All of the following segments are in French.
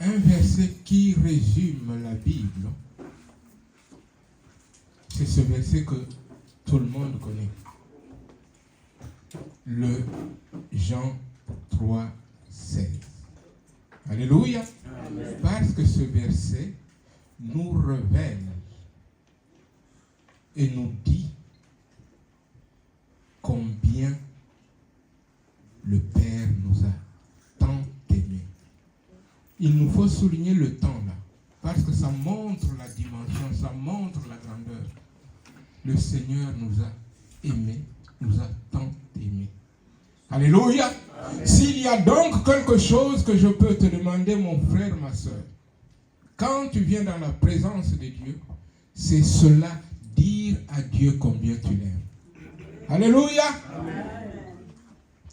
un verset qui résume la Bible. C'est ce verset que tout le monde connaît. Le Jean 3, 16. Alléluia. Amen. Parce que ce verset nous révèle et nous dit combien le Père nous a tant aimés. Il nous faut souligner le temps là, parce que ça montre la dimension, ça montre la grandeur. Le Seigneur nous a aimés, nous a tant aimés. Alléluia. Amen. S'il y a donc quelque chose que je peux te demander, mon frère, ma soeur, quand tu viens dans la présence de Dieu, c'est cela, dire à Dieu combien tu l'aimes. Alléluia. Amen.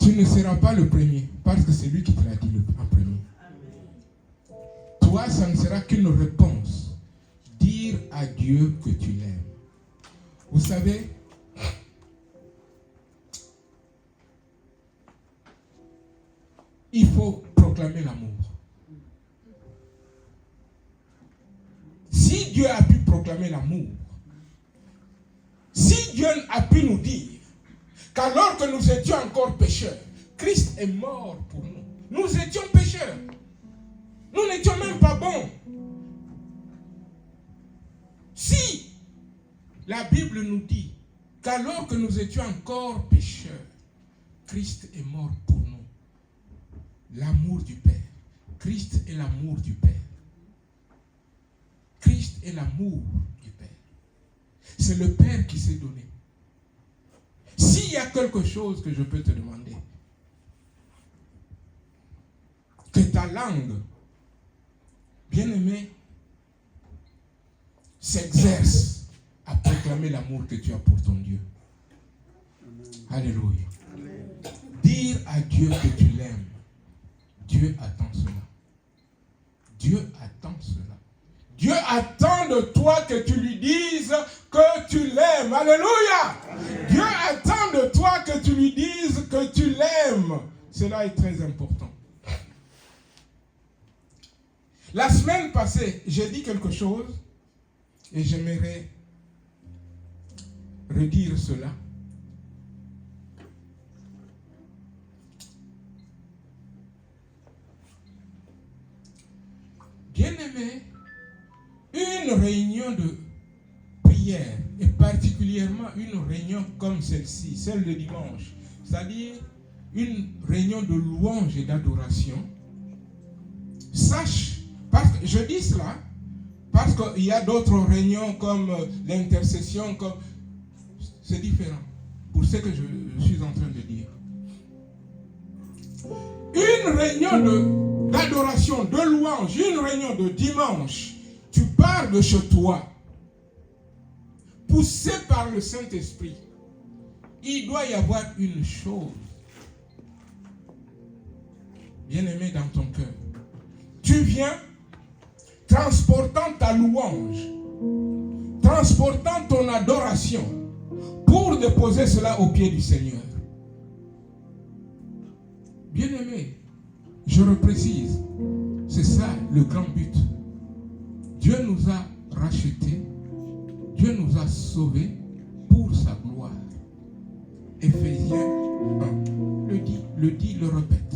Tu ne seras pas le premier, parce que c'est lui qui te l'a dit en premier. Amen. Toi, ça ne sera qu'une réponse. Dire à Dieu que tu l'aimes. Vous savez, il faut proclamer l'amour. Si Dieu a pu proclamer l'amour, si Dieu a pu nous dire qu'alors que nous étions encore pécheurs, Christ est mort pour nous. Nous étions pécheurs. Nous n'étions même pas bons. Si la Bible nous dit qu'alors que nous étions encore pécheurs, Christ est mort pour nous. L'amour du Père. Christ est l'amour du Père. Christ est l'amour du Père. C'est le Père qui s'est donné. S'il y a quelque chose que je peux te demander, que ta langue, bien-aimé, s'exerce à proclamer l'amour que tu as pour ton Dieu. Alléluia. Amen. Dire à Dieu que tu l'aimes. Dieu attend cela. Dieu attend cela. Dieu attend de toi que tu lui dises que tu l'aimes. Alléluia. Amen. Dieu attend de toi que tu lui dises que tu l'aimes. Cela est très important. La semaine passée, j'ai dit quelque chose et j'aimerais redire cela. Bien-aimé, une réunion de prière, et particulièrement une réunion comme celle-ci, celle de dimanche, c'est-à-dire une réunion de louange et d'adoration, sache, parce que je dis cela, parce qu'il y a d'autres réunions comme l'intercession, comme c'est différent, pour ce que je suis en train de dire. Une réunion d'adoration, de louange, une réunion de dimanche, tu pars de chez toi, poussé par le Saint-Esprit. Il doit y avoir une chose, bien-aimé, dans ton cœur. Tu viens transportant ta louange, transportant ton adoration, pour déposer cela aux pieds du Seigneur. Bien-aimé, je reprécise, c'est ça le grand but. Dieu nous a rachetés, Dieu nous a sauvés pour sa gloire. Éphésiens 1 le dit, le répète.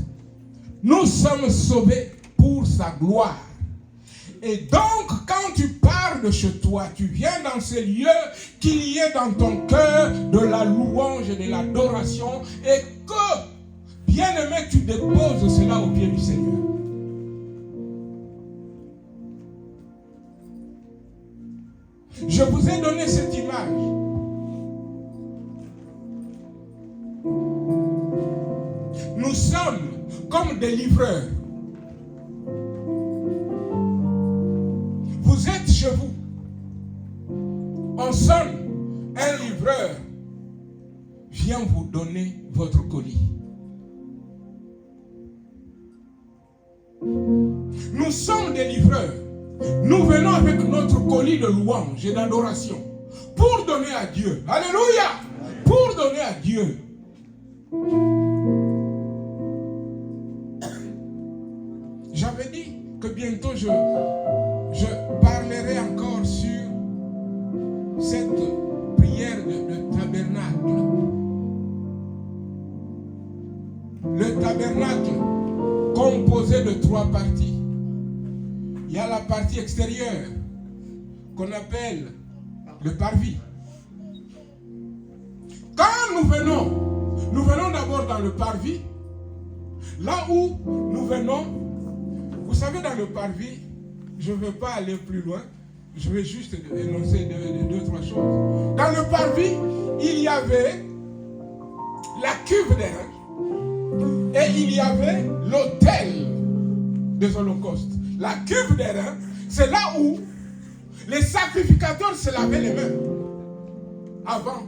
Nous sommes sauvés pour sa gloire. Et donc, quand tu pars de chez toi, tu viens dans ces lieux, qu'il y ait dans ton cœur de la louange et de l'adoration, et que, bien-aimé, tu déposes cela au pied du Seigneur. Je vous ai donné cette image. Nous sommes comme des livreurs. Vous êtes chez vous. On sonne, un livreur vient vous donner votre colis. Nous sommes des livreurs. Nous venons avec notre colis de louange et d'adoration pour donner à Dieu. Alléluia! Pour donner à Dieu. J'avais dit que bientôt je parlerai encore sur cette prière de tabernacle. Le tabernacle composé de 3 parties. Il y a la partie extérieure qu'on appelle le parvis. Quand nous venons d'abord dans le parvis, là où nous venons, vous savez, dans le parvis, je ne veux pas aller plus loin, je vais juste énoncer 2-3 choses. Dans le parvis, il y avait la cuve des reins et il y avait l'autel des holocaustes. La cuve des reins, c'est là où les sacrificateurs se lavaient les mains avant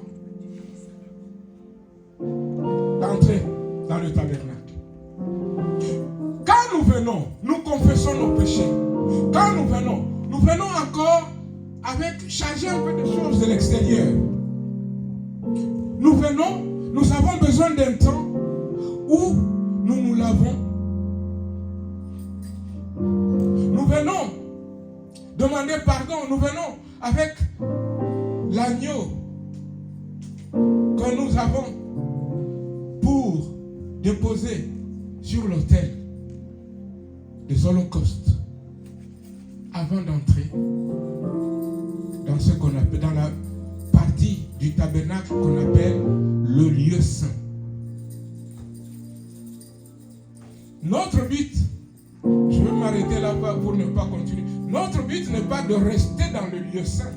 d'entrer dans le tabernacle. Quand nous venons, nous confessons nos péchés. Quand nous venons encore avec changer un peu de choses de l'extérieur. Nous venons, nous avons besoin d'un temps où nous nous lavons. Nous venons demander pardon. Nous venons avec l'agneau que nous avons pour déposer sur l'autel des holocaustes avant d'entrer dans ce qu'on appelle, dans la partie du tabernacle qu'on appelle le lieu saint. Notre but, je vais m'arrêter là-bas pour ne pas continuer. Notre but n'est pas de rester dans le lieu saint.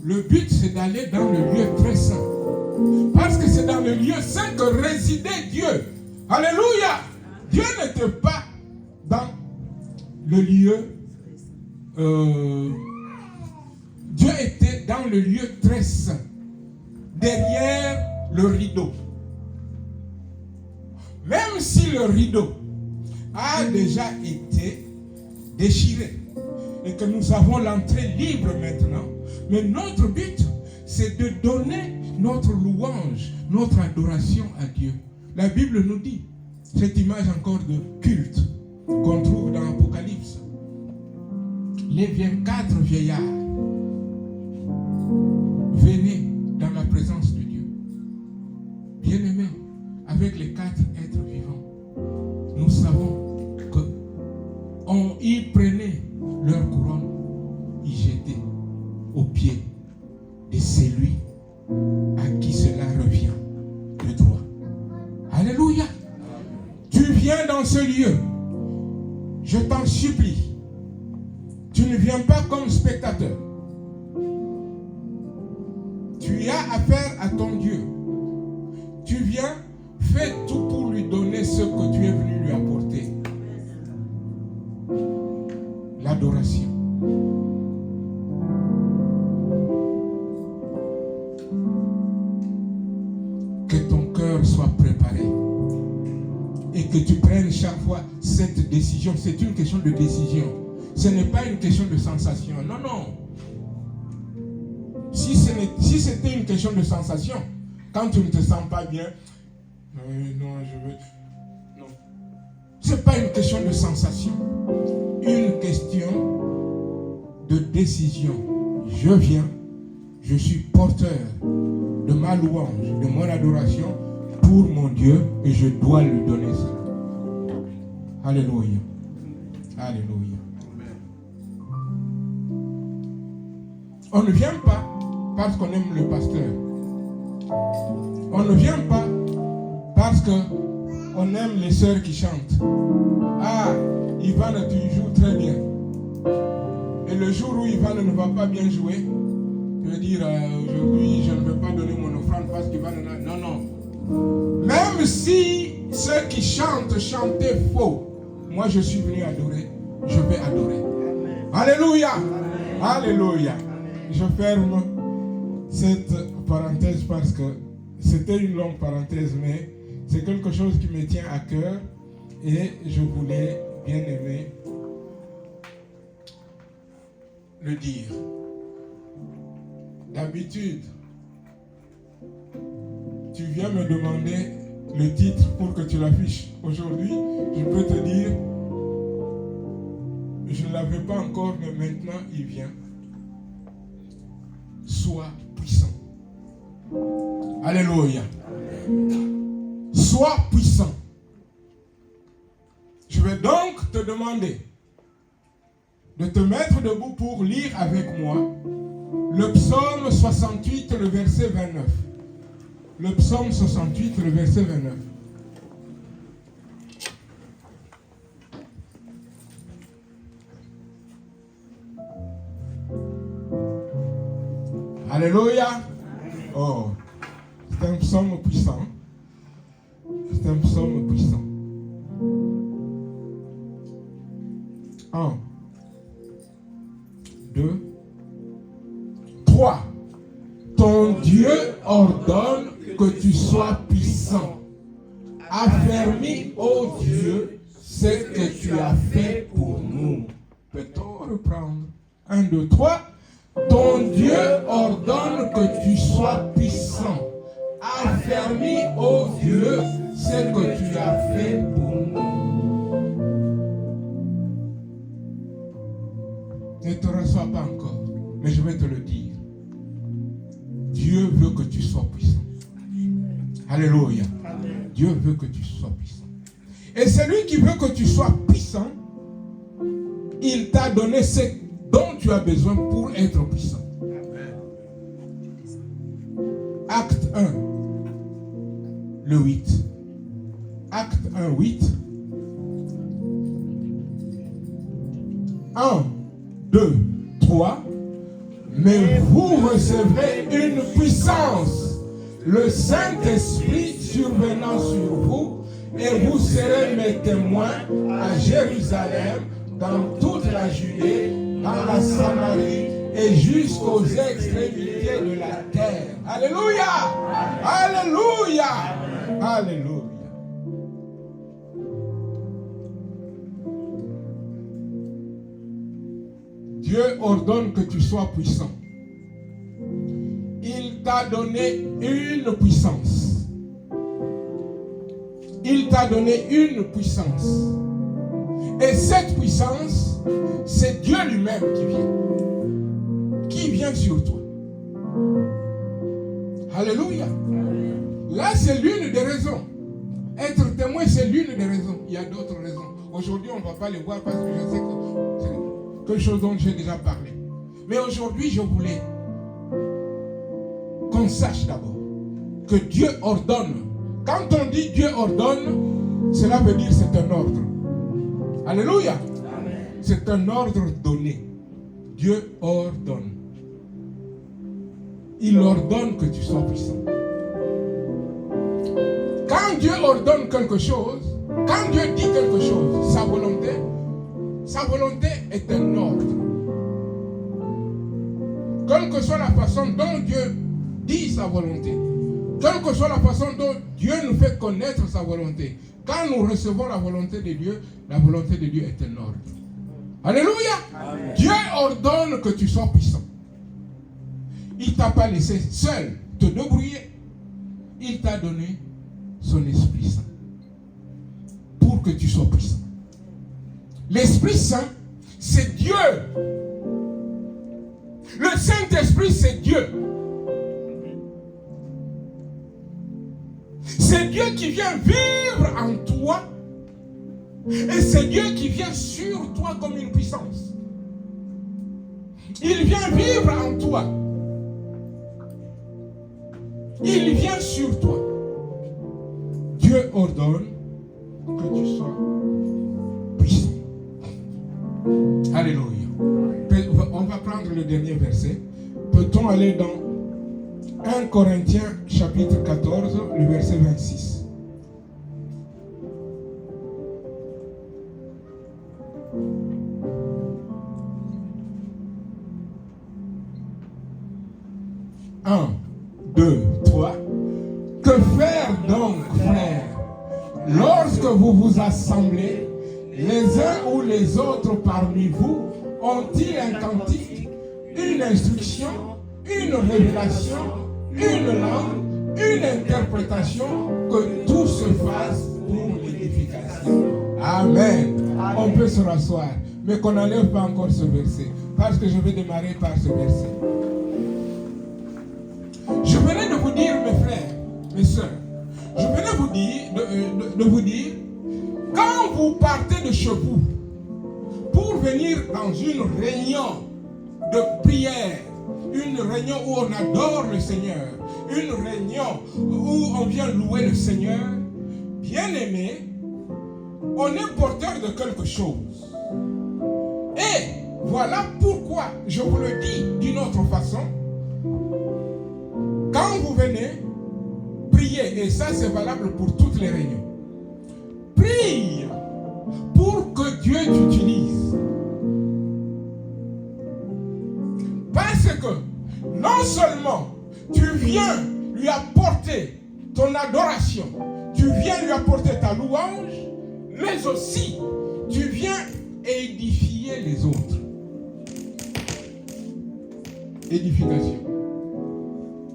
Le but, c'est d'aller dans le lieu très saint. Parce que c'est dans le lieu saint que résidait Dieu. Alléluia! Dieu n'était pas dans le lieu. Dieu était dans le lieu très saint. Derrière le rideau. Même si le rideau a déjà été déchiré et que nous avons l'entrée libre maintenant, mais notre but, c'est de donner notre louange, notre adoration à Dieu. La Bible nous dit, cette image encore de culte qu'on trouve dans l'Apocalypse. Les 24 vieillards venaient dans la présence de Dieu. Bien-aimés, avec les 4 êtres vivants, nous savons qu'ils prenaient leur couronne, ils jetaient aux pieds de celui à qui cela revient de droit. Alléluia. Tu viens dans ce lieu. Je t'en supplie. Tu ne viens pas comme spectateur. Tu as affaire à ton Dieu. Tu viens, fais tout pour lui donner ce que tu es venu lui apporter. L'adoration. Que ton cœur soit préparé et que tu prennes chaque fois cette décision. C'est une question de décision. Ce n'est pas une question de sensation. Non, non. Si c'était une question de sensation, quand tu ne te sens pas bien, non, je veux... Non. Ce n'est pas une question de sensation. Une question de décision. Je viens, je suis porteur de ma louange, de mon adoration pour mon Dieu et je dois lui donner ça. Alléluia. Alléluia. On ne vient pas parce qu'on aime le pasteur. On ne vient pas parce qu'on aime les sœurs qui chantent. Ah, Yvan, tu joues très bien. Et le jour où Yvan ne va pas bien jouer, tu veux dire, aujourd'hui, je ne vais pas donner mon offrande parce qu'Yvan a... Non, non. Même si ceux qui chantaient faux, moi je suis venu adorer, je vais adorer. Amen. Alléluia. Amen. Alléluia. Amen. Je ferme cette parenthèse parce que c'était une longue parenthèse, mais c'est quelque chose qui me tient à cœur et je voulais, bien aimer, le dire. D'habitude, tu viens me demander le titre pour que tu l'affiches. Aujourd'hui, je peux te dire je ne l'avais pas encore, mais maintenant il vient. Sois puissant. Alléluia. Sois puissant. Je vais donc te demander de te mettre debout pour lire avec moi le psaume 68, le verset 29. Le psaume 68, le verset 29. Alléluia. Oh, c'est un psaume puissant. C'est un psaume puissant. 1, 2, 3. Ton Dieu ordonne que tu sois puissant. Affermis, ô Dieu, ce que tu as fait pour nous. Peut-on reprendre? 1, 2, 3. Ton Dieu ordonne que tu sois puissant. Affermis, ô Dieu, ce que tu as fait pour nous. Ne te reçois pas encore, mais je vais te le dire. Dieu veut que tu sois puissant. Alléluia. Amen. Dieu veut que tu sois puissant. Et celui qui veut que tu sois puissant, il t'a donné ce dont tu as besoin pour être puissant. Acte 1, le 8. Acte 1, 8. 1, 2, 3. Mais vous recevrez une puissance, le Saint-Esprit survenant sur vous, et vous serez mes témoins à Jérusalem, dans toute la Judée, dans la Samarie et jusqu'aux extrémités de la terre. Alléluia! Alléluia! Alléluia! Dieu ordonne que tu sois puissant. Il t'a donné une puissance. Il t'a donné une puissance. Et cette puissance, c'est Dieu lui-même qui vient. Qui vient sur toi. Alléluia. Là, c'est l'une des raisons. Être témoin, c'est l'une des raisons. Il y a d'autres raisons. Aujourd'hui, on ne va pas les voir parce que je sais que c'est quelque chose dont j'ai déjà parlé. Mais aujourd'hui, je voulais qu'on sache d'abord que Dieu ordonne. Quand on dit Dieu ordonne, cela veut dire c'est un ordre. Alléluia. Amen. C'est un ordre donné. Dieu ordonne. Il ordonne que tu sois puissant. Quand Dieu ordonne quelque chose, quand Dieu dit quelque chose, sa volonté est un ordre. Quelle que soit la façon dont Dieu dit sa volonté, quelle que soit la façon dont Dieu nous fait connaître sa volonté, quand nous recevons la volonté de Dieu est un ordre. Alléluia. Amen. Dieu ordonne que tu sois puissant. Il ne t'a pas laissé seul te débrouiller. Il t'a donné son Esprit Saint pour que tu sois puissant. L'Esprit Saint, c'est Dieu. Le Saint-Esprit, c'est Dieu. C'est Dieu qui vient vivre en toi. Et c'est Dieu qui vient sur toi comme une puissance. Il vient vivre en toi. Il vient sur toi. Dieu ordonne que tu sois puissant. Alléluia. On va prendre le dernier verset. Peut-on aller dans 1 Corinthiens chapitre 14, le verset 26. Un, deux, trois. Que faire donc, frères, lorsque vous vous assemblez, les uns ou les autres parmi vous ont-ils un cantique, une instruction, une révélation, une langue, une interprétation, que tout se fasse pour l'édification. Amen. On peut se rasseoir. mais qu'on n'enlève pas encore ce verset, parce que je vais démarrer par ce verset. Je venais de vous dire, mes frères, mes soeurs, je venais vous dire, de vous dire, quand vous partez de chez vous pour venir dans une réunion de prière, une réunion où on adore le Seigneur, une réunion où on vient louer le Seigneur, bien aimé, on est porteur de quelque chose. Et voilà pourquoi je vous le dis d'une autre façon. Quand vous venez prier, et ça c'est valable pour toutes les réunions, prie pour que Dieu t'utilise. Parce que non seulement tu viens lui apporter ton adoration, tu viens lui apporter ta louange, mais aussi tu viens édifier les autres. Édification.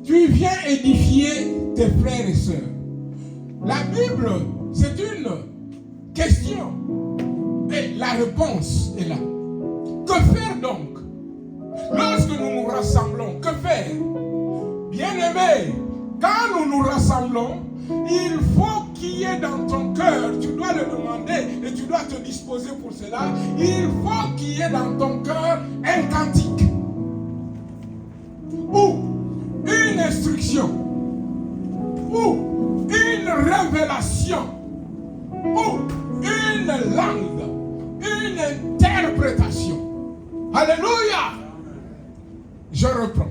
Tu viens édifier tes frères et sœurs. La Bible, c'est une question. Et la réponse est là. Que faire donc? Lorsque nous nous rassemblons, que faire? Bien-aimé, quand nous nous rassemblons, il faut qu'il y ait dans ton cœur, tu dois le demander et tu dois te disposer pour cela, il faut qu'il y ait dans ton cœur un cantique ou une instruction ou une révélation ou une langue, une interprétation. Alléluia! Je reprends.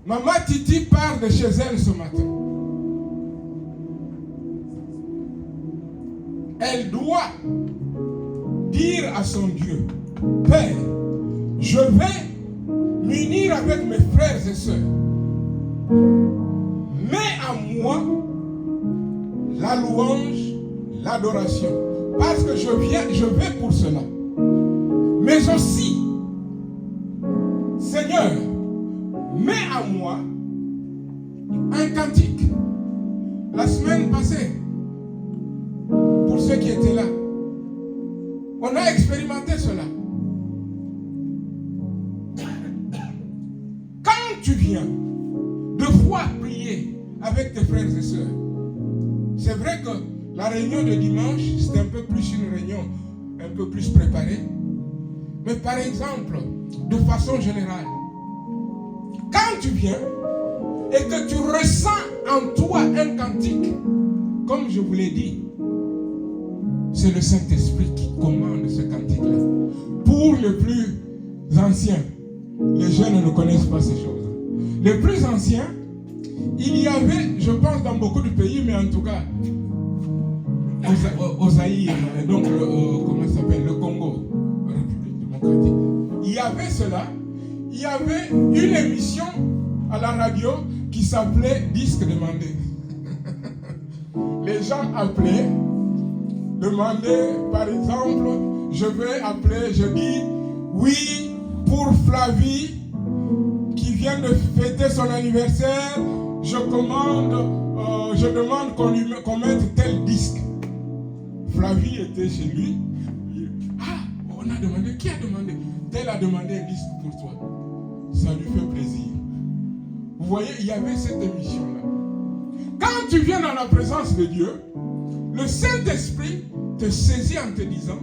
Maman Titi part de chez elle ce matin. Elle doit dire à son Dieu, Père, je vais m'unir avec mes frères et sœurs. Mets à moi la louange, l'adoration. Parce que je vais pour cela. Mais aussi, Seigneur, mets à moi un cantique. La semaine passée, pour ceux qui étaient là, on a expérimenté cela. Quand tu viens deux fois prier avec tes frères et sœurs, c'est vrai que la réunion de dimanche, c'est un peu plus une réunion un peu plus préparée. Mais par exemple, de façon générale, quand tu viens et que tu ressens en toi un cantique, comme je vous l'ai dit, c'est le Saint-Esprit qui commande ce cantique-là. Pour les plus anciens, les jeunes ne connaissent pas ces choses. Les plus anciens, il y avait, je pense dans beaucoup de pays, mais en tout cas, au Zaïre, donc comment ça s'appelle, le Congo, République démocratique. Il y avait cela, il y avait une émission à la radio qui s'appelait Disque demandé. Les gens appelaient, demandaient, par exemple, je vais appeler, je dis, oui, pour Flavie, qui vient de fêter son anniversaire, je demande qu'on mette tel disque. Flavie était chez lui. Ah, on a demandé. Qui a demandé? Tel a demandé un disque pour toi. Ça lui fait plaisir. Vous voyez, il y avait cette émission-là. Quand tu viens dans la présence de Dieu, le Saint-Esprit te saisit en te disant,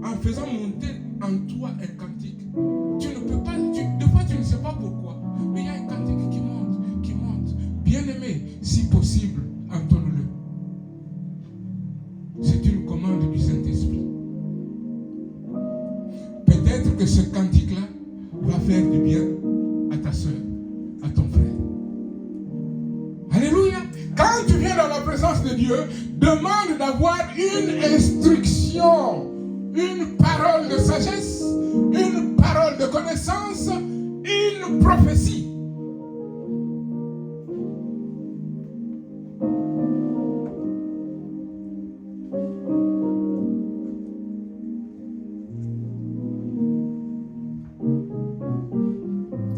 en faisant monter en toi un cantique. Tu ne peux pas, des fois tu ne sais pas pourquoi, mais il y a un cantique qui monte. Bien-aimé, si possible, entonne-le. C'est une commande du Saint-Esprit. Peut-être que ce cantique-là va faire du bien à ta soeur, à ton frère. Alléluia. Quand tu viens dans la présence de Dieu, demande d'avoir une instruction, une parole de sagesse, une parole de connaissance, une prophétie.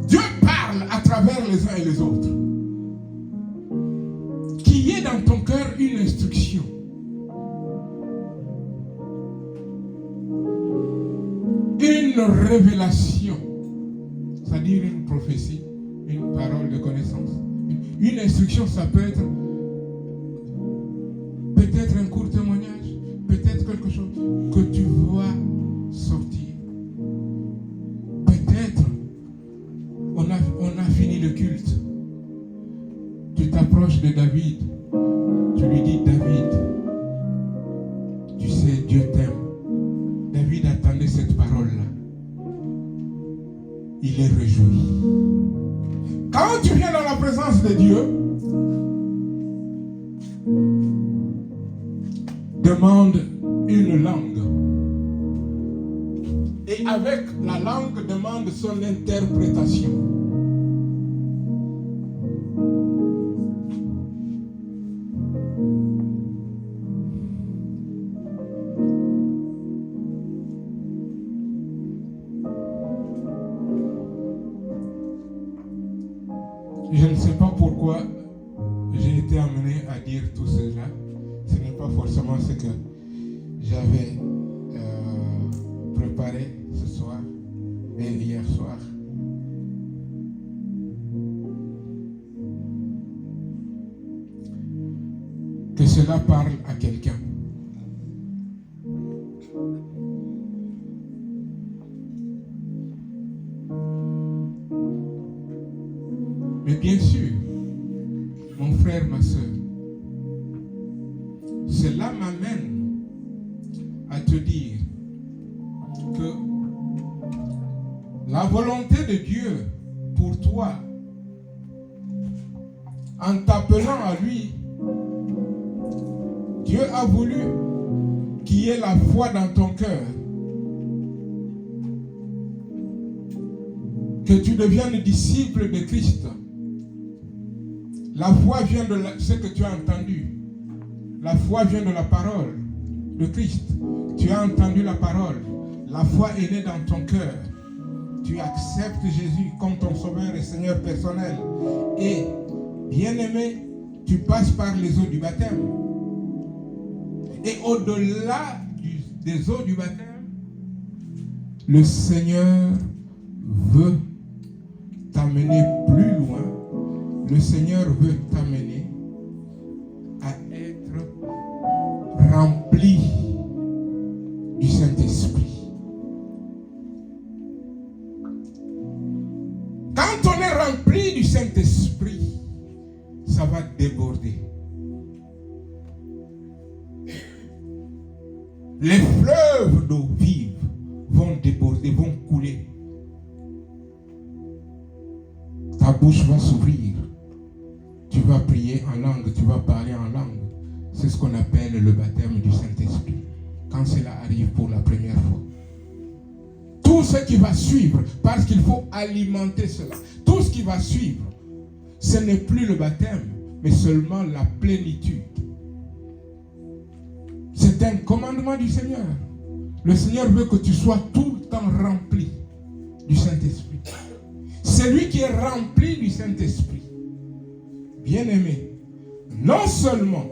Dieu parle à travers les uns et les autres. Qu'il y ait dans ton cœur une instruction. une révélation, c'est-à-dire une prophétie, une parole de connaissance. Une instruction, ça peut être peut-être un court témoignage, peut-être quelque chose que tu vois sortir. Peut-être on a fini le culte. Tu t'approches de David. Tu lui dis, David, tu sais, Dieu t'aime. David attendait cette parole-là. Il est réjoui. Quand tu viens dans la présence de Dieu, demande une langue. Et avec la langue, demande son interprétation. Je ne sais pas pourquoi j'ai été amené à dire tout cela. Ce n'est pas forcément ce que j'avais préparé ce soir et hier soir. Que cela parle à quelqu'un. Mais bien sûr, mon frère, ma soeur, cela m'amène à te dire que la volonté de Dieu pour toi, en t'appelant à lui, Dieu a voulu qu'il y ait la foi dans ton cœur, que tu deviennes disciple de Christ. La foi vient de ce que tu as entendu. La foi vient de la parole de Christ. Tu as entendu la parole. La foi est née dans ton cœur. Tu acceptes Jésus comme ton sauveur et Seigneur personnel. Et, bien-aimé, tu passes par les eaux du baptême. Et au-delà des eaux du baptême, le Seigneur veut t'amener plus loin. Le Seigneur veut t'amener à être rempli du Saint-Esprit. Quand on est rempli du Saint-Esprit, ça va déborder. Les fleuves d'eau vive vont déborder, vont couler. Ta bouche va s'ouvrir. Tu vas prier en langue, tu vas parler en langue. C'est ce qu'on appelle le baptême du Saint-Esprit. Quand cela arrive pour la première fois. Tout ce qui va suivre, parce qu'il faut alimenter cela, tout ce qui va suivre, ce n'est plus le baptême, mais seulement la plénitude. C'est un commandement du Seigneur. Le Seigneur veut que tu sois tout le temps rempli du Saint-Esprit. Celui qui est rempli du Saint-Esprit, bien-aimé, non seulement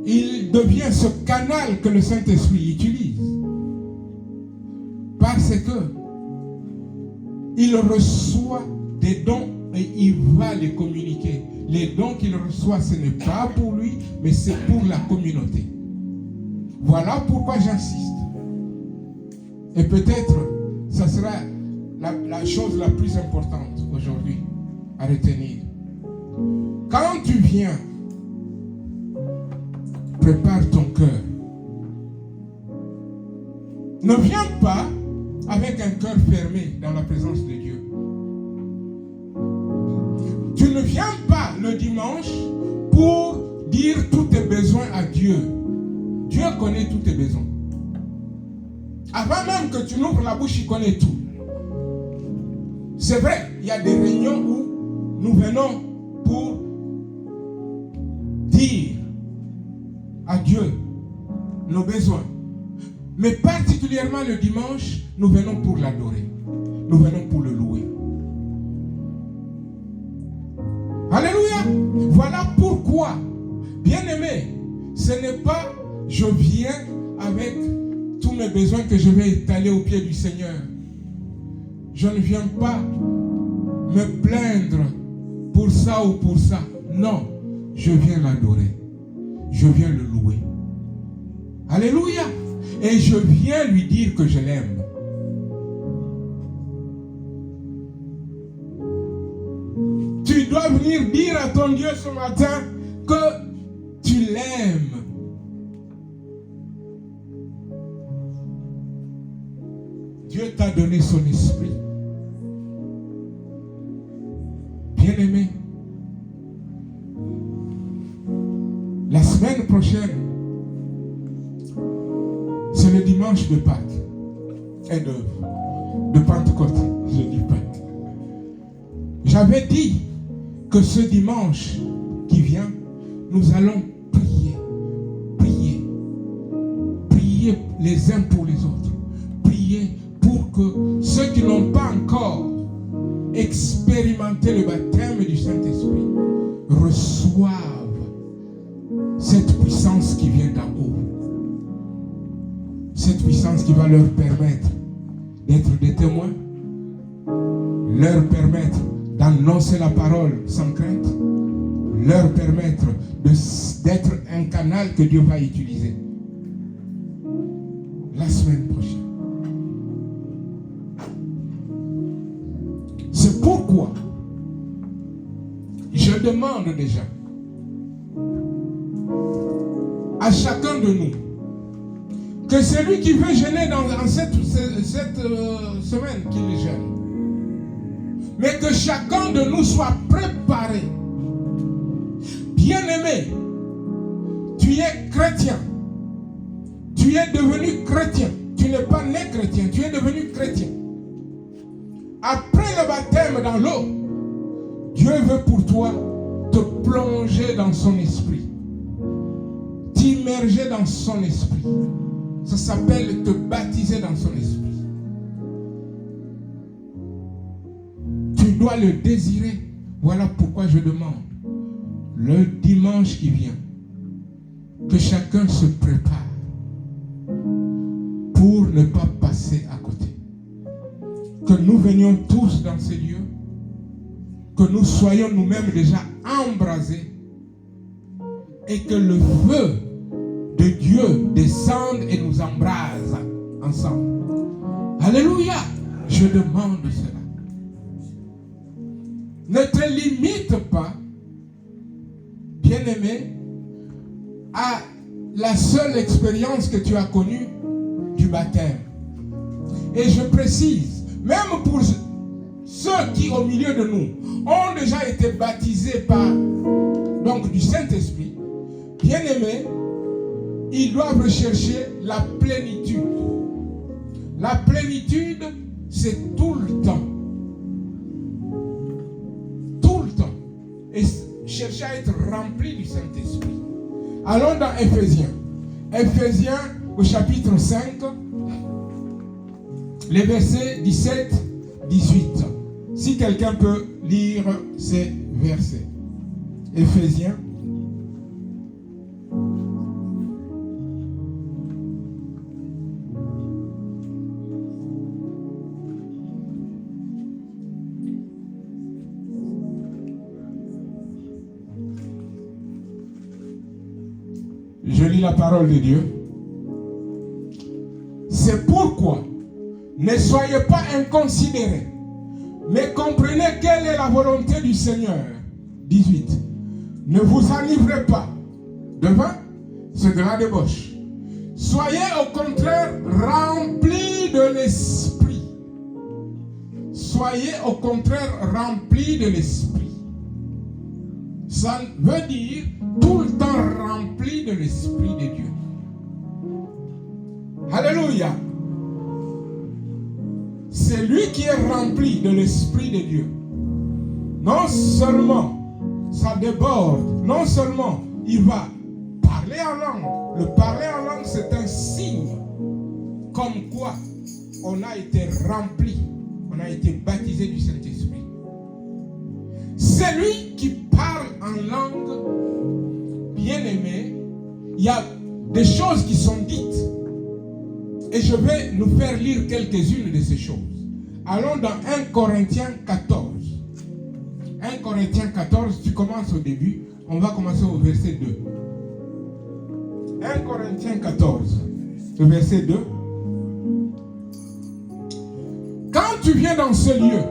il devient ce canal que le Saint-Esprit utilise, parce que il reçoit des dons et il va les communiquer. Les dons qu'il reçoit, ce n'est pas pour lui, mais c'est pour la communauté. Voilà pourquoi j'insiste. Et peut-être, ça sera la chose la plus importante aujourd'hui à retenir. Quand tu viens, prépare ton cœur. Ne viens pas avec un cœur fermé dans la présence de Dieu. Tu ne viens pas le dimanche pour dire tous tes besoins à Dieu. Dieu connaît tous tes besoins. Avant même que tu n'ouvres la bouche, il connaît tout. C'est vrai, il y a des réunions où nous venons pour dire à Dieu nos besoins. Mais particulièrement le dimanche, nous venons pour l'adorer. Nous venons pour le louer. Alléluia. Voilà pourquoi, bien-aimé, ce n'est pas je viens avec tous mes besoins que je vais étaler au pied du Seigneur. Je ne viens pas me plaindre pour ça ou pour ça. Non, je viens l'adorer. Je viens le louer. Alléluia. Et je viens lui dire que je l'aime. Tu dois venir dire à ton Dieu ce matin que tu l'aimes. Dieu t'a donné son esprit. Bien-aimé, la semaine prochaine, c'est le dimanche de Pâques et de Pentecôte. Je dis Pâques. J'avais dit que ce dimanche qui vient, nous allons prier les uns pour les autres. Prier pour que ceux qui n'ont pas encore expérimenté le baptême du Saint-Esprit reçoivent cette puissance qui vient d'en haut. Cette puissance qui va leur permettre d'être des témoins, leur permettre d'annoncer la parole sans crainte, leur permettre d'être un canal que Dieu va utiliser la semaine prochaine. C'est pourquoi je demande déjà à chacun de nous que celui qui veut jeûner dans cette semaine qu'il jeûne, mais que chacun de nous soit préparé. Bien-aimé, tu es chrétien. Tu es devenu chrétien. Tu n'es pas né chrétien, tu es devenu chrétien. Après le baptême dans l'eau, Dieu veut pour toi te plonger dans son esprit, t'immerger dans son esprit. Ça s'appelle te baptiser dans son esprit. Tu dois le désirer. Voilà pourquoi je demande, le dimanche qui vient, que chacun se prépare pour ne pas passer à côté. Que nous venions tous dans ces lieux, que nous soyons nous-mêmes déjà embrasés et que le feu de Dieu descende et nous embrase ensemble. Alléluia! Je demande cela. Ne te limite pas, bien-aimé, à la seule expérience que tu as connue du baptême. Et je précise, même pour ceux qui au milieu de nous ont déjà été baptisés par du Saint-Esprit, bien-aimés, ils doivent rechercher la plénitude. La plénitude, c'est tout le temps. Tout le temps. Et chercher à être rempli du Saint-Esprit. Allons dans Éphésiens. Éphésiens au chapitre 5, les versets 17-18. Si quelqu'un peut lire ces versets. Éphésiens. Je lis la parole de Dieu. C'est pourquoi ne soyez pas inconsidérés, mais comprenez quelle est la volonté du Seigneur. 18. Ne vous enivrez pas de vin, c'est de la débauche. Soyez au contraire remplis de l'esprit. Soyez au contraire remplis de l'esprit. Ça veut dire tout le temps rempli de l'esprit de Dieu. Alléluia. C'est lui qui est rempli de l'esprit de Dieu. Non seulement ça déborde, non seulement il va parler en langue. Le parler en langue, c'est un signe comme quoi on a été rempli, on a été baptisé du Saint-Esprit. C'est lui qui parle en langue, bien-aimé. Il y a des choses qui sont dites Et je vais nous faire lire quelques-unes de ces choses. Allons dans 1 Corinthiens 14. 1 Corinthiens 14, tu commences au début. On va commencer au verset 2. 1 Corinthiens 14, le verset 2. Quand tu viens dans ce lieu,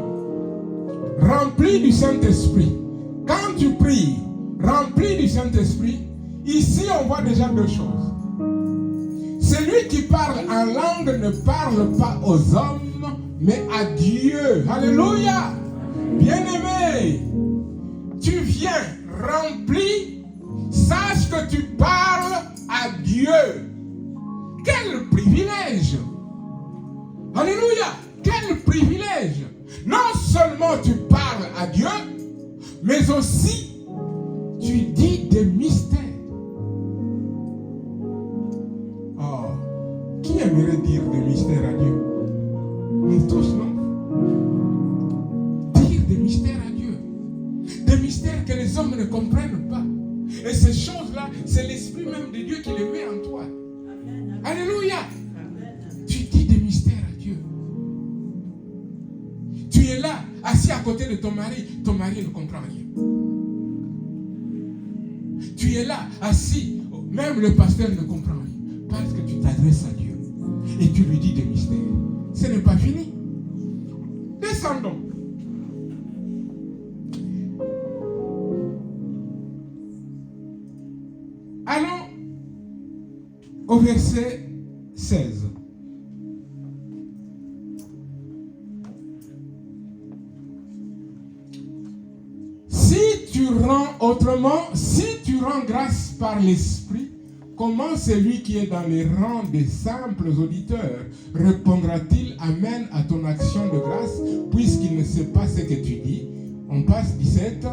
rempli du Saint-Esprit, quand tu pries, rempli du Saint-Esprit, ici on voit déjà deux choses. Celui qui parle en langue ne parle pas aux hommes, mais à Dieu. Alléluia. Bien-aimé, tu viens rempli, sache que tu parles à Dieu. Quel privilège! Alléluia! Quel privilège! Non seulement tu parles à Dieu, mais aussi tu dis des mystères. Oh, qui aimerait dire des mystères à Dieu? Nous tous, non? Dire des mystères à Dieu. Des mystères que les hommes ne comprennent pas. Et ces choses-là, c'est l'Esprit même de Dieu qui les met en toi. Amen. Alléluia. Amen. Tu dis des mystères à Dieu. Tu es là, assis à côté de ton mari ne comprend rien. Tu es là, assis, même le pasteur ne comprend rien. Parce que tu t'adresses à Dieu. Et tu lui dis des mystères. Ce n'est pas fini. Descendons. Allons au verset 16. Si tu rends grâce par l'Esprit, comment celui qui est dans les rangs des simples auditeurs répondra-t-il Amen à ton action de grâce, puisqu'il ne sait pas ce que tu dis? On passe 17.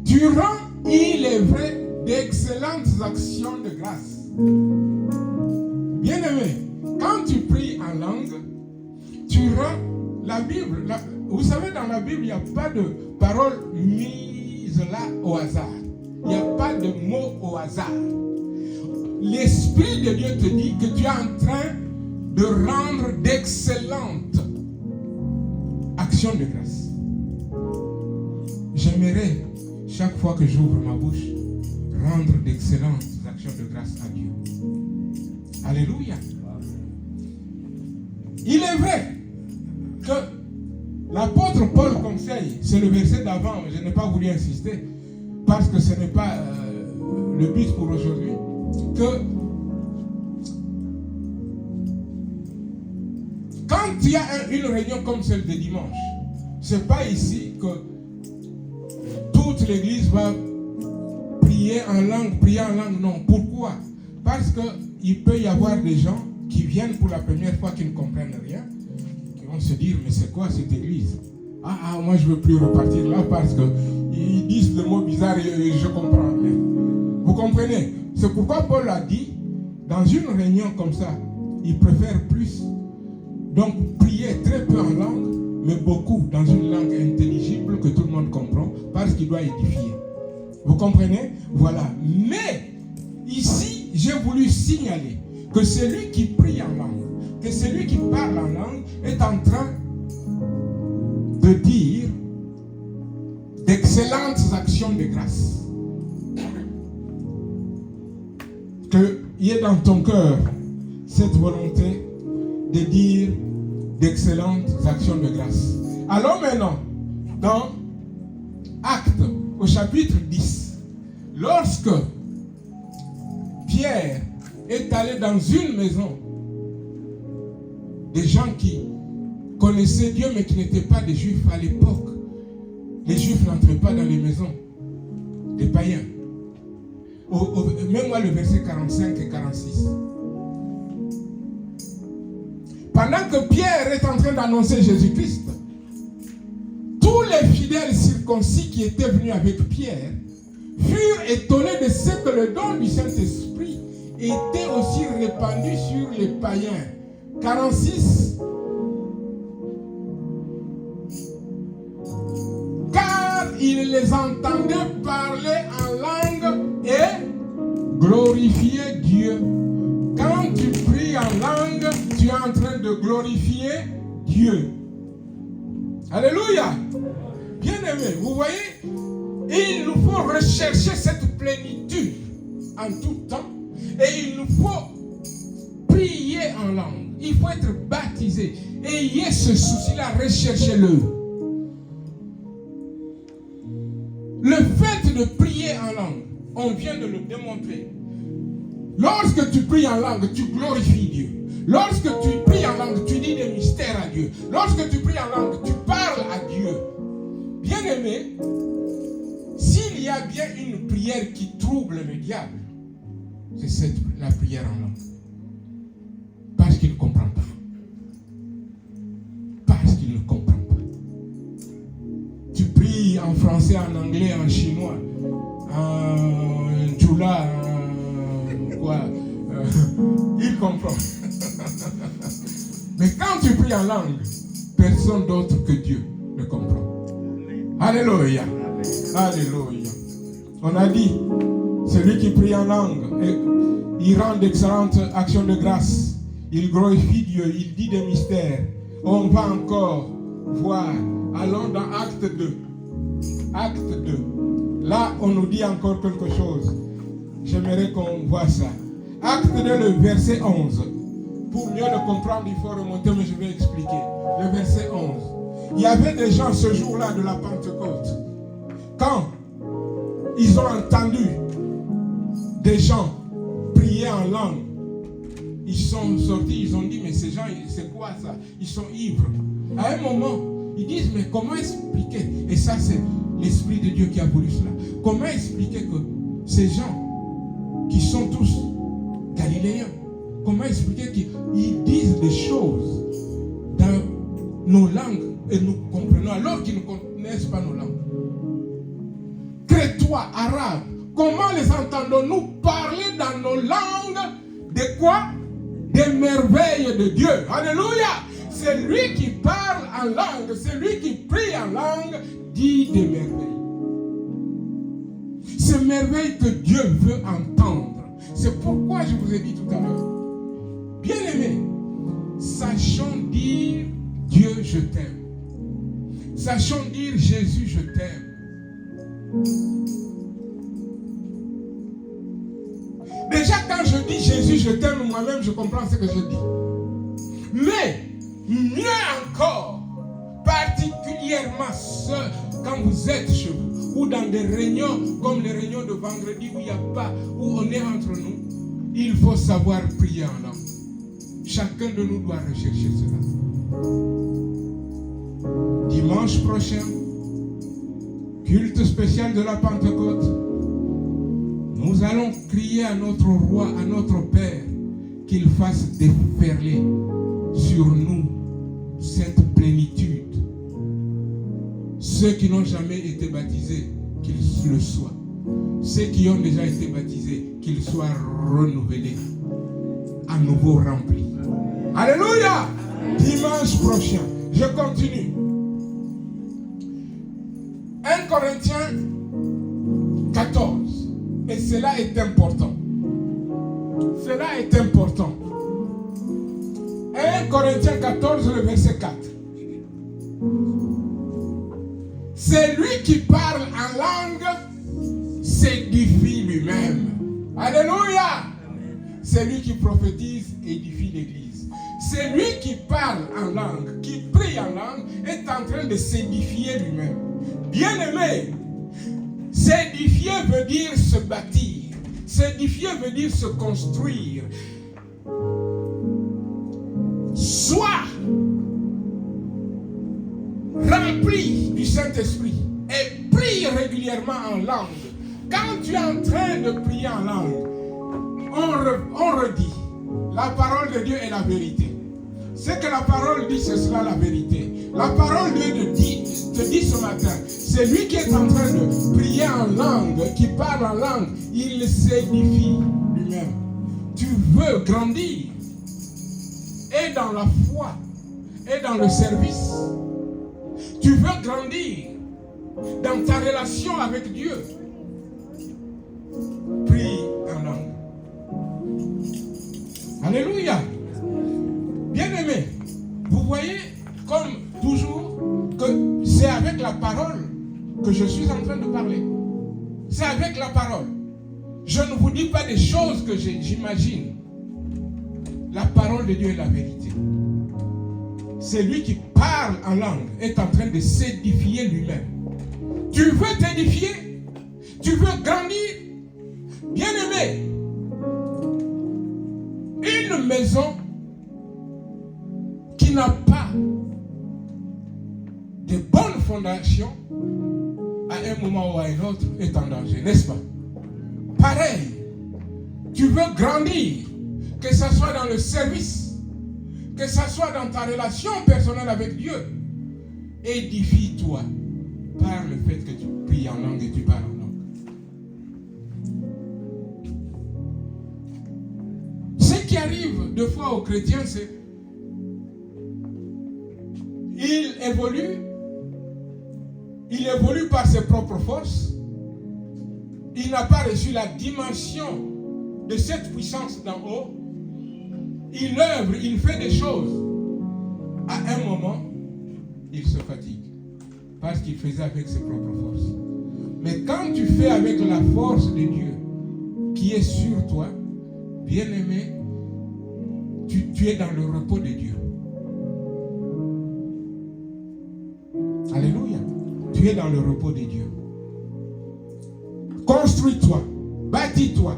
Tu rends, il est vrai, d'excellentes actions de grâce. Bien-aimé, quand tu pries en langue, tu rends la Bible. Vous savez, dans la Bible, il n'y a pas de paroles mises là au hasard. Il n'y a pas de mots au hasard. L'Esprit de Dieu te dit que tu es en train de rendre d'excellentes actions de grâce. J'aimerais, chaque fois que j'ouvre ma bouche, rendre d'excellentes actions de grâce à Dieu. Alléluia. Il est vrai que l'apôtre Paul conseille, c'est le verset d'avant, je n'ai pas voulu insister, parce que ce n'est pas le but pour aujourd'hui, que quand il y a une réunion comme celle de dimanche, c'est pas ici que toute l'église va prier en langue, non. Pourquoi? Parce qu'il peut y avoir des gens qui viennent pour la première fois qui ne comprennent rien, qui vont se dire, mais c'est quoi cette église? Moi je ne veux plus repartir là parce qu'ils disent des mots bizarres et je comprends rien. Vous comprenez? C'est pourquoi Paul a dit, dans une réunion comme ça, il préfère plus, donc prier très peu en langue, mais beaucoup dans une langue intelligible que tout le monde comprend, parce qu'il doit édifier. Vous comprenez? Voilà. Mais, ici, j'ai voulu signaler que celui qui prie en langue, que celui qui parle en langue, est en train de dire d'excellentes actions de grâce. Qu'il y ait dans ton cœur cette volonté de dire d'excellentes actions de grâce. Allons maintenant dans Actes, au chapitre 10. Lorsque Pierre est allé dans une maison, des gens qui connaissaient Dieu mais qui n'étaient pas des Juifs à l'époque. Les Juifs n'entraient pas dans les maisons des païens. Même moi le verset 45 et 46. Pendant que Pierre est en train d'annoncer Jésus-Christ, tous les fidèles circoncis qui étaient venus avec Pierre furent étonnés de ce que le don du Saint-Esprit était aussi répandu sur les païens. 46. Car ils les entendaient parler en langue et glorifier Dieu. Quand tu pries pries en langue, tu es en train de glorifier Dieu. Alléluia. Bien-aimés, vous voyez, il nous faut rechercher cette plénitude en tout temps et il nous faut prier en langue. Il faut être baptisé. Ayez ce souci-là, recherchez-le. Le fait de prier en langue, on vient de le démontrer. Lorsque tu pries en langue, tu glorifies Dieu. Lorsque tu pries en langue, tu dis des mystères à Dieu. Lorsque tu pries en langue, tu parles à Dieu. Bien-aimé, s'il y a bien une prière qui trouble le diable, c'est la prière en langue. Parce qu'il ne comprend pas. Parce qu'il ne comprend pas. Tu pries en français, en anglais, en chinois, en tchoula, il comprend. Mais quand tu pries en langue, personne d'autre que Dieu ne comprend. Alléluia. Alléluia. On a dit, celui qui prie en langue, il rend d'excellentes actions de grâce. Il glorifie Dieu, il dit des mystères. On va encore voir. Allons dans Acte 2. Acte 2. Là, on nous dit encore quelque chose. J'aimerais qu'on voit ça. Acte 2, le verset 11. Pour mieux le comprendre, il faut remonter, mais je vais expliquer. Le verset 11. Il y avait des gens ce jour-là de la Pentecôte. Quand ils ont entendu des gens prier en langue, ils sont sortis, ils ont dit, mais ces gens, c'est quoi ça? Ils sont ivres. À un moment, ils disent, mais comment expliquer? Et ça, c'est l'Esprit de Dieu qui a voulu cela. Comment expliquer que ces gens qui sont tous galiléens, comment expliquer qu'ils disent des choses dans nos langues et nous comprenons alors qu'ils ne connaissent pas nos langues? Crétois, arabes, comment les entendons-nous parler dans nos langues de quoi? Des merveilles de Dieu. Alléluia! C'est lui qui parle en langue, c'est lui qui prie en langue, dit des merveilles. Ces merveilles que Dieu veut entendre. C'est pourquoi je vous ai dit tout à l'heure. Bien-aimés, sachons dire Dieu, je t'aime. Sachons dire Jésus, je t'aime. Déjà, quand je dis Jésus, je t'aime, moi-même, je comprends ce que je dis. Mais, mieux encore, particulièrement quand vous êtes chez vous, ou dans des réunions, comme les réunions de vendredi, où il n'y a pas, où on est entre nous, il faut savoir prier en langue. Chacun de nous doit rechercher cela. Dimanche prochain, culte spécial de la Pentecôte, nous allons crier à notre roi, à notre Père, qu'il fasse déferler sur nous cette plénitude. Ceux qui n'ont jamais été baptisés, qu'ils le soient. Ceux qui ont déjà été baptisés, qu'ils soient renouvelés, à nouveau remplis. Alléluia! Dimanche prochain, je continue. 1 Corinthiens 14. Et cela est important. Cela est important. 1 Corinthiens 14, le verset 4. C'est lui qui parle en langue, s'édifie lui-même. Alléluia! C'est lui qui prophétise, édifie l'église. C'est lui qui parle en langue, qui prie en langue, est en train de s'édifier lui-même. Bien-aimé, s'édifier veut dire se bâtir. S'édifier veut dire se construire. Sois rempli du Saint-Esprit et prie régulièrement en langue. Quand tu es en train de prier en langue, on redit, la parole de Dieu est la vérité. Ce que la parole dit, c'est cela la vérité. La parole de Dieu te dit ce matin, c'est lui qui est en train de prier en langue, qui parle en langue, il s'édifie lui-même. Tu veux grandir, et dans la foi, et dans le service. Tu veux grandir dans ta relation avec Dieu. Prie en langue. Alléluia. que je suis en train de parler. C'est avec la parole. Je ne vous dis pas des choses que j'imagine. La parole de Dieu est la vérité. C'est lui qui parle en langue, est en train de s'édifier lui-même. Tu veux t'édifier? Tu veux grandir? Bien-aimé, une maison qui n'a pas de bonnes fondations, à un moment ou à un autre, est en danger, n'est-ce pas? Pareil, tu veux grandir, que ce soit dans le service, que ce soit dans ta relation personnelle avec Dieu, édifie-toi par le fait que tu pries en langue et tu parles en langue. Ce qui arrive deux fois aux chrétiens, c'est il évolue par ses propres forces. Il n'a pas reçu la dimension de cette puissance d'en haut. Il œuvre, il fait des choses. À un moment, il se fatigue. Parce qu'il faisait avec ses propres forces. Mais quand tu fais avec la force de Dieu qui est sur toi, bien-aimé, tu es dans le repos de Dieu. Alléluia. Tu es dans le repos de Dieu. Construis-toi, bâtis-toi.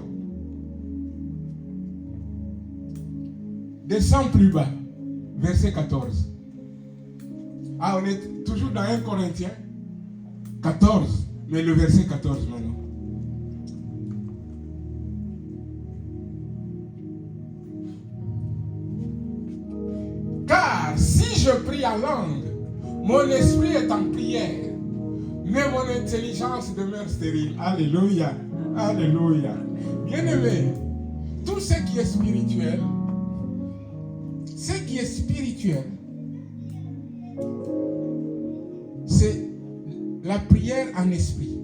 Descends plus bas, verset 14. Ah, on est toujours dans 1 Corinthiens 14, mais le verset 14 maintenant. Car si je prie en langue, mon esprit est en prière, mais mon intelligence demeure stérile. Alléluia, alléluia. Bien-aimé, tout ce qui est spirituel, c'est la prière en esprit.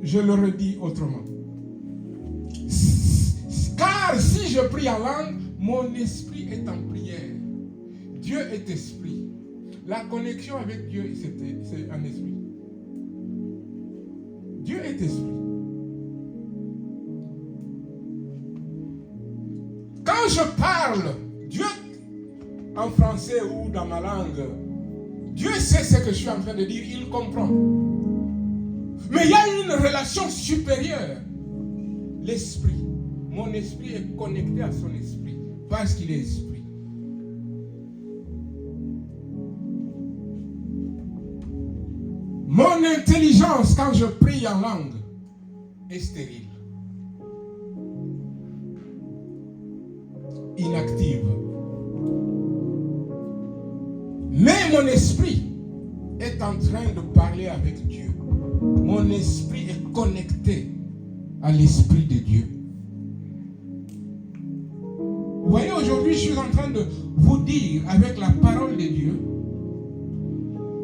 Je le redis autrement. Car si je prie en langue, mon esprit est en prière. Dieu est esprit. La connexion avec Dieu, c'est un esprit. Dieu est esprit. Quand je parle, Dieu, en français ou dans ma langue, Dieu sait ce que je suis en train de dire, il comprend. Mais il y a une relation supérieure. L'esprit. Mon esprit est connecté à son esprit, parce qu'il est esprit. Mon intelligence, quand je prie en langue, est stérile. Inactive. Mais mon esprit est en train de parler avec Dieu. Mon esprit est connecté à l'esprit de Dieu. Vous voyez, aujourd'hui, je suis en train de vous dire, avec la parole de Dieu,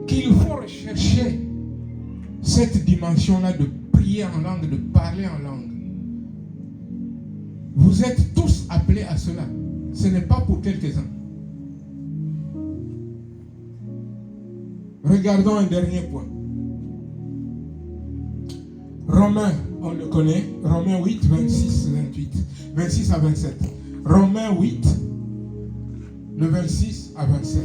qu'il faut rechercher cette dimension-là de prier en langue, de parler en langue. Vous êtes tous appelés à cela. Ce n'est pas pour quelques-uns. Regardons un dernier point. Romains, on le connaît. Romains 8, 26, 28. 26 à 27. Romains 8, le 26 à 27.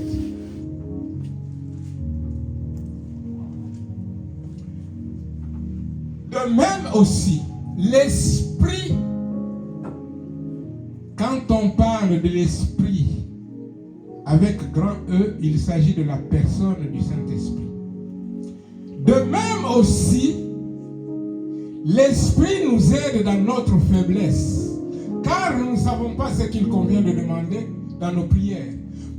De même aussi, l'esprit, quand on parle de l'esprit, avec grand E, il s'agit de la personne du Saint-Esprit. De même aussi, l'esprit nous aide dans notre faiblesse, car nous ne savons pas ce qu'il convient de demander dans nos prières.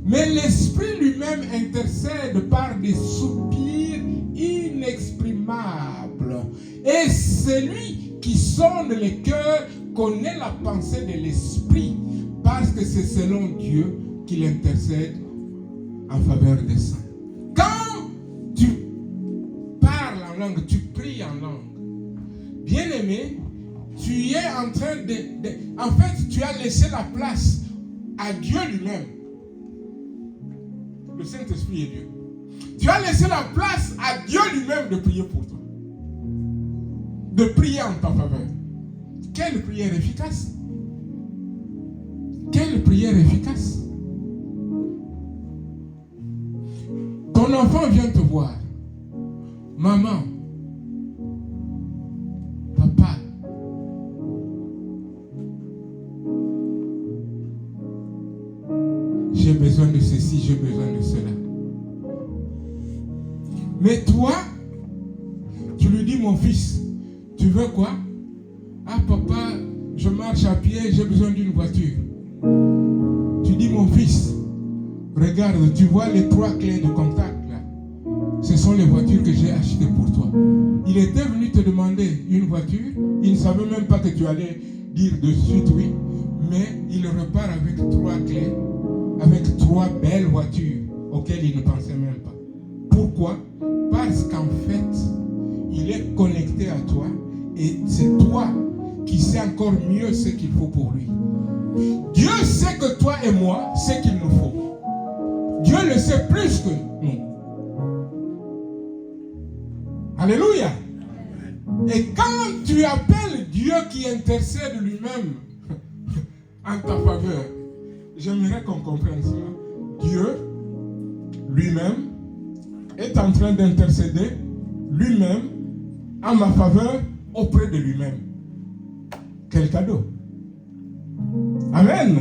Mais l'esprit lui-même intercède par des soupirs inexprimables. Et celui qui sonde les cœurs connaît la pensée de l'esprit, parce que c'est selon Dieu qu'il intercède en faveur des saints. Quand tu parles en langue, tu pries en langue, bien-aimé, tu es en train en fait, tu as laissé la place à Dieu lui-même. Le Saint-Esprit est Dieu. Tu as laissé la place à Dieu lui-même de prier pour toi. De prier en ta faveur. Quelle prière efficace! Quelle prière efficace! Ton enfant vient te voir. Maman, papa, j'ai besoin de ceci, j'ai besoin de cela. Mais toi, tu lui dis, mon fils, tu veux quoi? Ah papa, je marche à pied, j'ai besoin d'une voiture. Tu dis, mon fils, regarde, tu vois les 3 clés de contact là. Ce sont les voitures que j'ai achetées pour toi. Il était venu te demander une voiture. Il ne savait même pas que tu allais dire de suite oui. Mais il repart avec 3 clés, avec 3 belles voitures auxquelles il ne pensait même pas. Pourquoi? Parce qu'en fait, il est connecté à toi et c'est toi qui sais encore mieux ce qu'il faut pour lui. Dieu sait que toi et moi, ce qu'il nous faut. Dieu le sait plus que nous. Alléluia. Et quand tu appelles Dieu qui intercède lui-même en ta faveur, j'aimerais qu'on comprenne cela. Dieu lui-même est en train d'intercéder lui-même en ma faveur auprès de lui-même. Quel cadeau! Amen!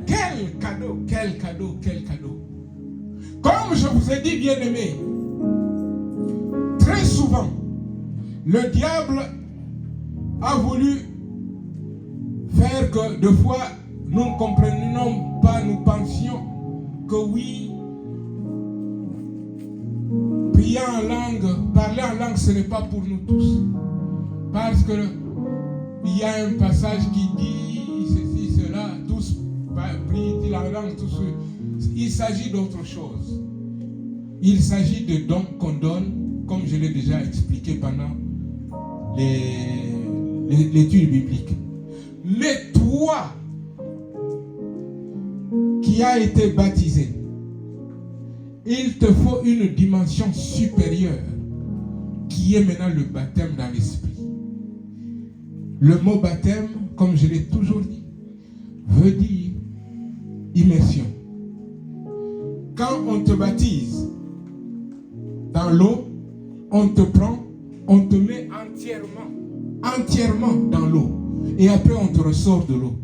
Quel cadeau, quel cadeau, quel cadeau! Comme je vous ai dit, bien-aimés, très souvent, le diable a voulu faire que deux fois nous ne comprenions pas, nous pensions que oui, prier en langue, parler en langue, ce n'est pas pour nous tous. Parce que il y a un passage qui dit ceci, cela, tous prient en langue, tous. Il s'agit d'autre chose. Il s'agit de dons qu'on donne, comme je l'ai déjà expliqué pendant l'étude biblique. Mais toi, qui as été baptisé, il te faut une dimension supérieure, qui est maintenant le baptême dans l'esprit. Le mot baptême, comme je l'ai toujours dit, veut dire immersion. Quand on te baptise dans l'eau, on te prend, on te met entièrement dans l'eau. Et après on te ressort de l'eau.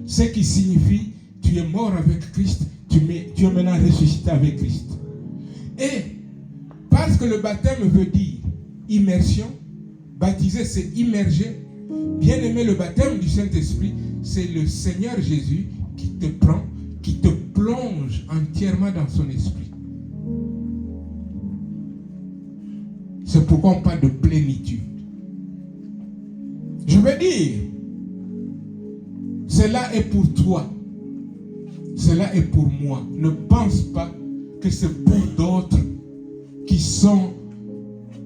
Ce qui signifie, tu es mort avec Christ, tu es maintenant ressuscité avec Christ. Et parce que le baptême veut dire immersion, baptiser c'est immerger. Bien aimé, le baptême du Saint-Esprit, c'est le Seigneur Jésus qui te prend, qui te plonge entièrement dans son esprit. C'est pourquoi on parle de plénitude. Je veux dire, cela est pour toi. Cela est pour moi. Ne pense pas que c'est pour d'autres qui sont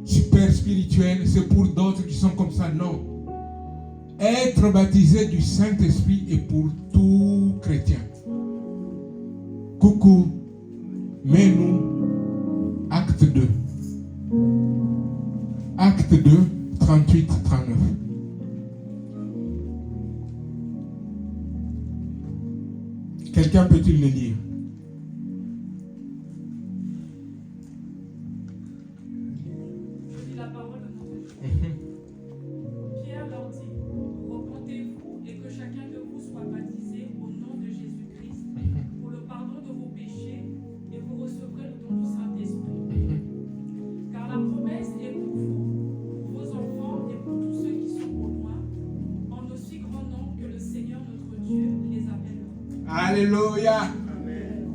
super spirituels, c'est pour d'autres qui sont comme ça. Non. Être baptisé du Saint-Esprit est pour tout chrétien. Coucou, mets-nous acte 2. Acte 2, 38, 39. Quelqu'un peut-il le lire? La parole de notre Dieu. Pierre leur dit, repentez-vous et que chacun de vous soit baptisé au nom de Jésus-Christ pour le pardon de vos péchés et vous recevrez le don du Saint-Esprit. Car la promesse est pour vous, pour vos enfants et pour tous ceux qui sont au loin, en aussi grand nombre que le Seigneur notre Dieu les appellera. Alléluia. Amen.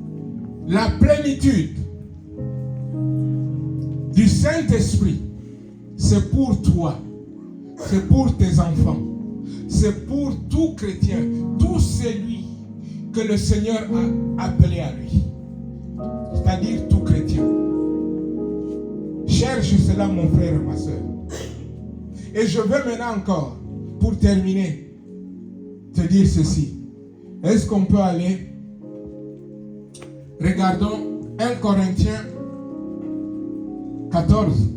La plénitude du Saint-Esprit, c'est pour toi, c'est pour tes enfants, c'est pour tout chrétien, tout celui que le Seigneur a appelé à lui, c'est-à-dire tout chrétien. Cherche cela, mon frère et ma soeur. Et je veux maintenant encore, pour terminer, te dire ceci. Est-ce qu'on peut aller? Regardons 1 Corinthiens 14.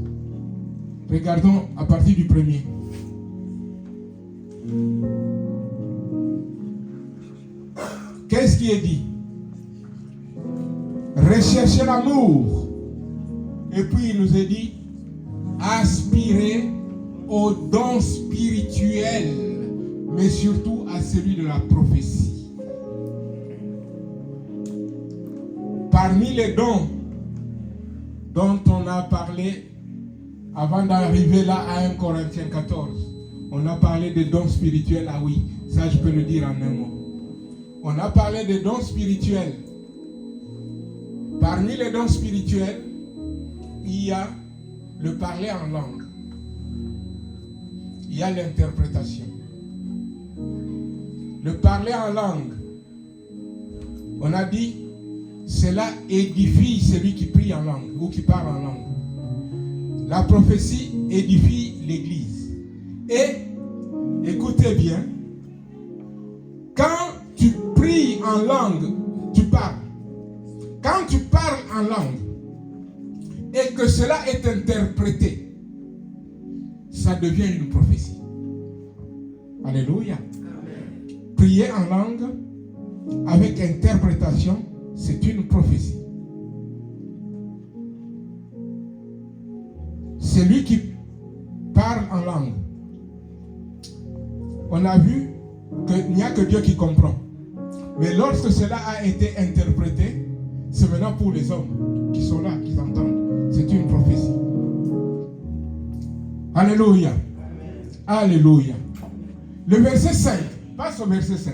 Regardons à partir du premier. Qu'est-ce qui est dit? Recherchez l'amour. Et puis il nous est dit, aspirez aux dons spirituels, mais surtout à celui de la prophétie. Parmi les dons dont on a parlé avant d'arriver là à 1 Corinthiens 14, on a parlé des dons spirituels. Ah oui, ça je peux le dire en un mot. On a parlé des dons spirituels. Parmi les dons spirituels, il y a le parler en langue. Il y a l'interprétation. Le parler en langue, on a dit, cela édifie celui qui prie en langue ou qui parle en langue. La prophétie édifie l'Église. Et, écoutez bien, quand tu pries en langue, tu parles. Quand tu parles en langue et que cela est interprété, ça devient une prophétie. Alléluia. Amen. Prier en langue avec interprétation, c'est une prophétie. Celui qui parle en langue, on a vu qu'il n'y a que Dieu qui comprend. Mais lorsque cela a été interprété, c'est maintenant pour les hommes qui sont là, qui entendent. C'est une prophétie. Alléluia. Amen. Alléluia. Le verset 5. Passe au verset 5.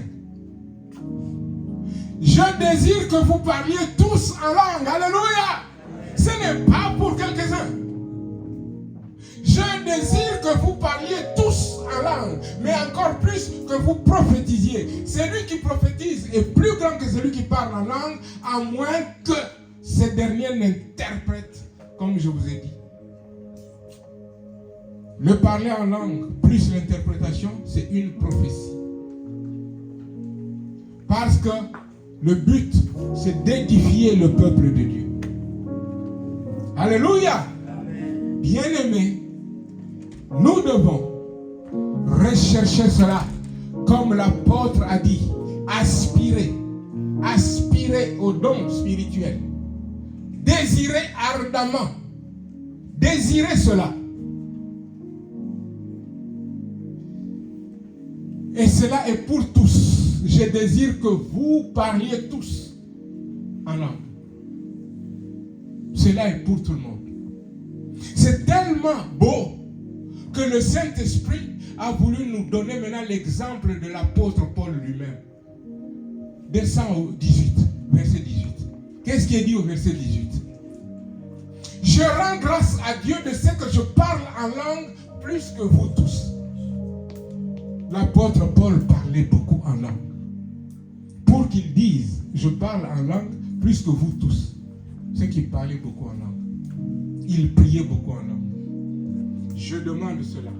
Je désire que vous parliez tous en langue. Alléluia. Ce n'est pas pour quelques-uns. Je désire que vous parliez tous en langue, mais encore plus que vous prophétisiez. Celui qui prophétise est plus grand que celui qui parle en langue, à moins que ce dernier n'interprète, comme je vous ai dit. Le parler en langue plus l'interprétation, c'est une prophétie. Parce que le but, c'est d'édifier le peuple de Dieu. Alléluia. Bien-aimés, nous devons rechercher cela, comme l'apôtre a dit, aspirer aux dons spirituels, désirer ardemment, désirer cela. Et cela est pour tous. Je désire que vous parliez tous en langue. Cela est pour tout le monde. C'est tellement beau que le Saint-Esprit a voulu nous donner maintenant l'exemple de l'apôtre Paul lui-même. Descends au 18, verset 18. Qu'est-ce qui est dit au verset 18? Je rends grâce à Dieu de ce que je parle en langue plus que vous tous. L'apôtre Paul parlait beaucoup en langue. Pour qu'il dise, je parle en langue plus que vous tous. C'est qu'il parlait beaucoup en langue. Il priait beaucoup en langue. Je demande cela.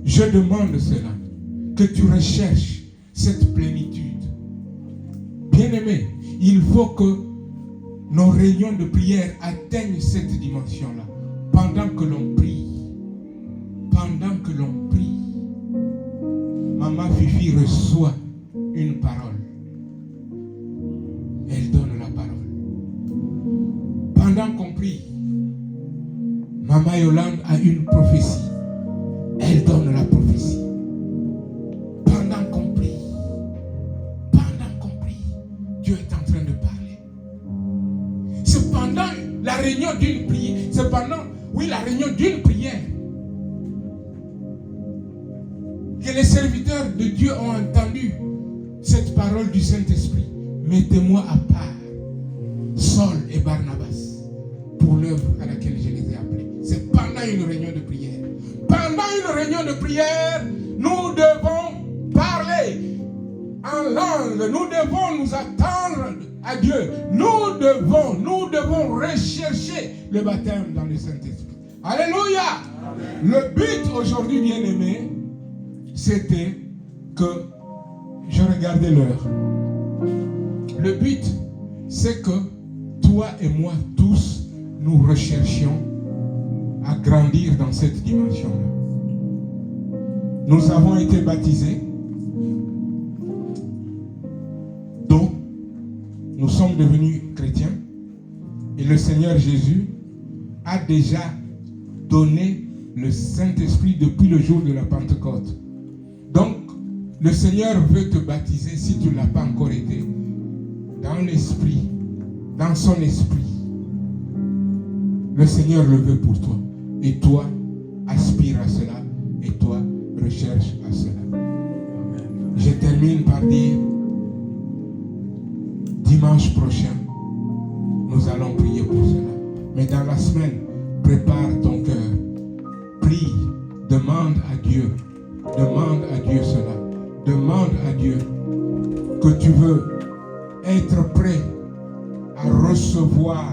Je demande cela. Que tu recherches cette plénitude. Bien-aimé, il faut que nos réunions de prière atteignent cette dimension-là. Pendant que l'on prie. Pendant que l'on prie. Maman Fifi reçoit une parole. Elle donne la parole. Pendant qu'on prie, Maman Yolande a une prophétie. Elle donne la prophétie. Pendant qu'on prie, Dieu est en train de parler. C'est pendant la réunion d'une prière, c'est pendant, la réunion d'une prière que les serviteurs de Dieu ont entendu cette parole du Saint-Esprit. Mettez-moi à part Saul et Barnabas pour l'œuvre à laquelle je les ai appelés. C'est pendant une réunion de prière. Pendant une réunion de prière, nous devons parler en langue. Nous devons nous attendre à Dieu. Nous devons rechercher le baptême dans le Saint-Esprit. Alléluia. Amen. Le but aujourd'hui, bien-aimé, c'était que je regardais l'heure. Le but, c'est que toi et moi tous, nous recherchions à grandir dans cette dimension-là. Nous avons été baptisés, donc nous sommes devenus chrétiens, et le Seigneur Jésus a déjà donné le Saint-Esprit depuis le jour de la Pentecôte. Donc, le Seigneur veut te baptiser si tu ne l'as pas encore été, dans l'Esprit, dans son Esprit. Le Seigneur le veut pour toi. Et toi, aspire à cela. Et toi, recherche à cela. Je termine par dire, dimanche prochain, nous allons prier pour cela. Mais dans la semaine, prépare ton cœur. Prie, demande à Dieu cela. Demande à Dieu que tu veux être prêt à recevoir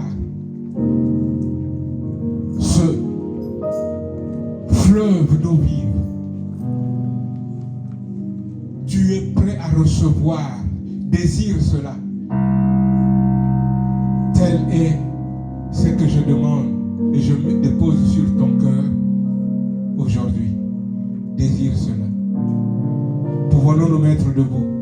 ce fleuve d'eau vive. Tu es prêt à recevoir, désire cela. Tel est ce que je demande et je me dépose sur ton cœur aujourd'hui. Désire cela. Pouvons-nous nous mettre debout?